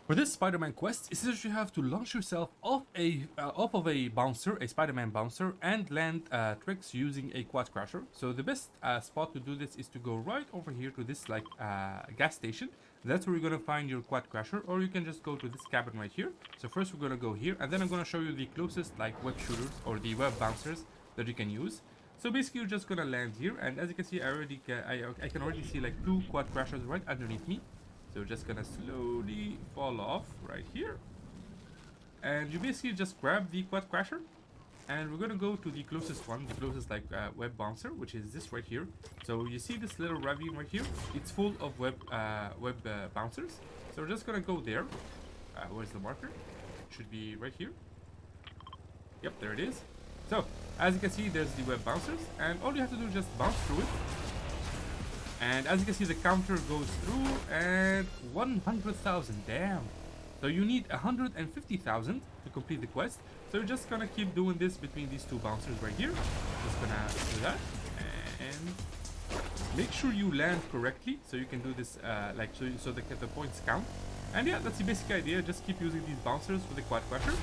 For this Spider-Man quest, it says you have to launch yourself off of a bouncer, a Spider-Man bouncer, and land tricks using a Quadcrasher. So the best spot to do this is to go right over here to this gas station. That's where you're gonna find your Quadcrasher, or you can just go to this cabin right here. So first we're gonna go here, and then I'm gonna show you the closest web shooters or the web bouncers that you can use. So basically, you're just gonna land here, and as you can see, I can already see like two Quadcrashers right underneath me. So we're just gonna slowly fall off right here. And you basically just grab the Quadcrasher. And we're gonna go to the closest one, the closest web bouncer, which is this right here. So you see this little ravine right here? It's full of web bouncers. So we're just gonna go there. Where's the marker? It should be right here. Yep, there it is. So, as you can see, there's the web bouncers. And all you have to do is just bounce through it. And as you can see, the counter goes through and 100,000, damn. So you need 150,000 to complete the quest. So you're just gonna keep doing this between these two bouncers right here. Just gonna do that. And make sure you land correctly so you can do this so the points count. And yeah, that's the basic idea. Just keep using these bouncers with the Quadcrasher.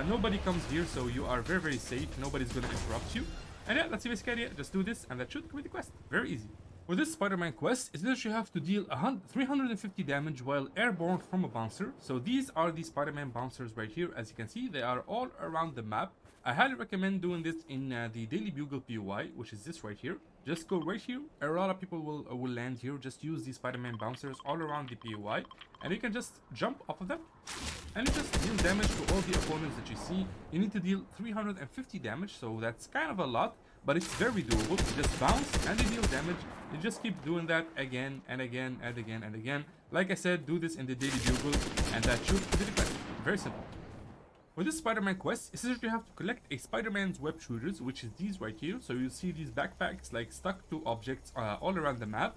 Nobody comes here, so you are very, very safe. Nobody's gonna interrupt you. And yeah, that's the basic idea. Just do this and that should complete the quest. Very easy. For this Spider-Man quest, is that you have to deal 350 damage while airborne from a bouncer. So these are the Spider-Man bouncers right here. As you can see, they are all around the map. I highly recommend doing this in the Daily Bugle POI, which is this right here. Just go right here. A lot of people will land here. Just use these Spider-Man bouncers all around the POI. And you can just jump off of them. And you just deal damage to all the opponents that you see. You need to deal 350 damage, so that's kind of a lot. But it's very doable. You just bounce and you deal damage. You just keep doing that again and again and again and again. Like I said, do this in the Daily Bugle, and that should be the quest. Very simple. For this Spider-Man quest, it says you have to collect a Spider-Man's web shooters, which is these right here. So you'll see these backpacks stuck to objects all around the map.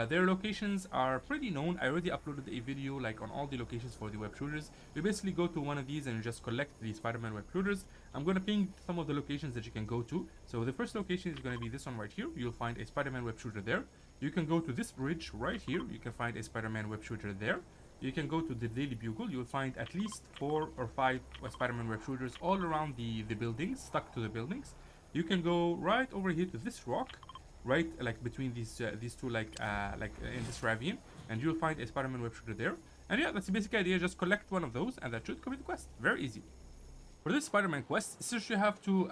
Their locations are pretty known. I already uploaded a video on all the locations for the web shooters. You basically go to one of these and you just collect the Spider-Man web shooters. I'm going to ping some of the locations that you can go to. So the first location is going to be this one right here. You'll find a Spider-Man web shooter there. You can go to this bridge right here. You can find a Spider-Man web shooter there. You can go to the Daily Bugle. You'll find at least 4 or 5 Spider-Man web shooters all around the buildings, stuck to the buildings. You can go right over here to this rock, right between these two in this ravine, and you'll find a Spider-Man web shooter there. And yeah, that's the basic idea. Just collect one of those and that should complete the quest. Very easy. For this Spider-Man quest, it says you have to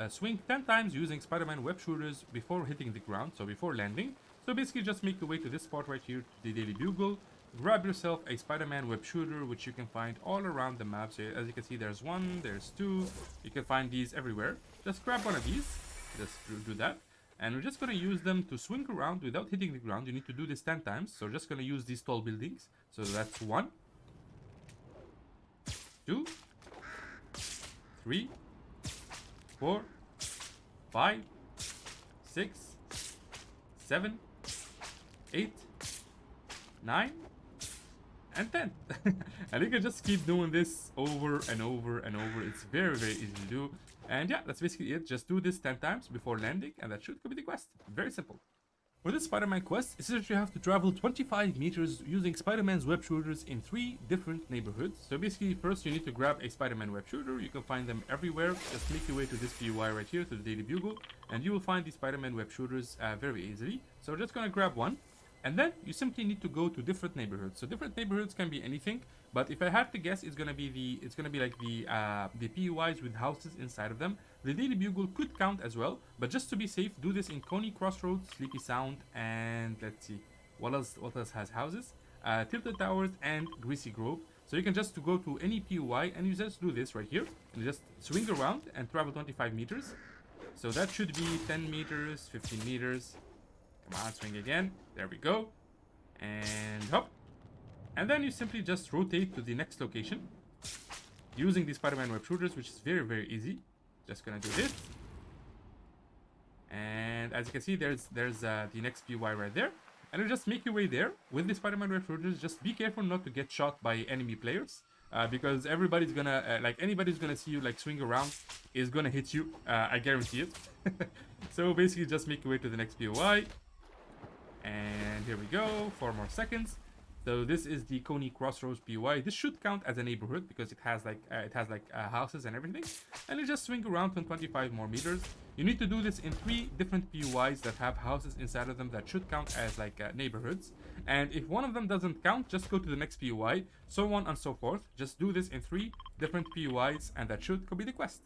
swing 10 times using Spider-Man web shooters before hitting the ground, so before landing. So basically just make your way to this spot right here, to the Daily Bugle. Grab yourself a Spider-Man web shooter, which you can find all around the map. So as you can see, there's 1, there's 2. You can find these everywhere. Just grab one of these. Just do that. And we're just going to use them to swing around without hitting the ground. You need to do this 10 times. So we're just going to use these tall buildings. So that's 1, 2, 3, 4, 5, 6, 7, 8, 9, and 10. And you can just keep doing this over and over and over. It's very, very easy to do. And yeah, that's basically it. Just do this 10 times before landing, and that should complete the quest. Very simple. For this Spider-Man quest, it says you have to travel 25 meters using Spider-Man's web shooters in 3 different neighborhoods. So basically, first you need to grab a Spider-Man web shooter. You can find them everywhere. Just make your way to this POI right here, to the Daily Bugle, and you will find the Spider-Man web shooters very easily. So we're just gonna grab one. And then you simply need to go to different neighborhoods. So different neighborhoods can be anything, but if I had to guess, it's gonna be the POIs with houses inside of them. The Daily Bugle could count as well, but just to be safe, do this in Coney Crossroads, Sleepy Sound, and let's see what else has houses. Tilted Towers and Greasy Grove. So you can just go to any POI and you just do this right here. You just swing around and travel 25 meters. So that should be 10 meters, 15 meters. Come on, swing again. There we go. And hop. And then you simply just rotate to the next location using the Spider-Man web shooters, which is very, very easy. Just gonna do this. And as you can see, there's the next POI right there. And you just make your way there with the Spider-Man web shooters. Just be careful not to get shot by enemy players. Because everybody's gonna, anybody's gonna see you swing around is gonna hit you. I guarantee it. So basically just make your way to the next POI. And here we go, 4 more seconds. So this is the Coney Crossroads POI. This should count as a neighborhood because it has like houses and everything. And you just swing around 25 more meters. You need to do this in 3 different POIs that have houses inside of them that should count as like neighborhoods. And if one of them doesn't count, just go to the next POI, so on and so forth. Just do this in 3 different POIs, and that should complete the quest.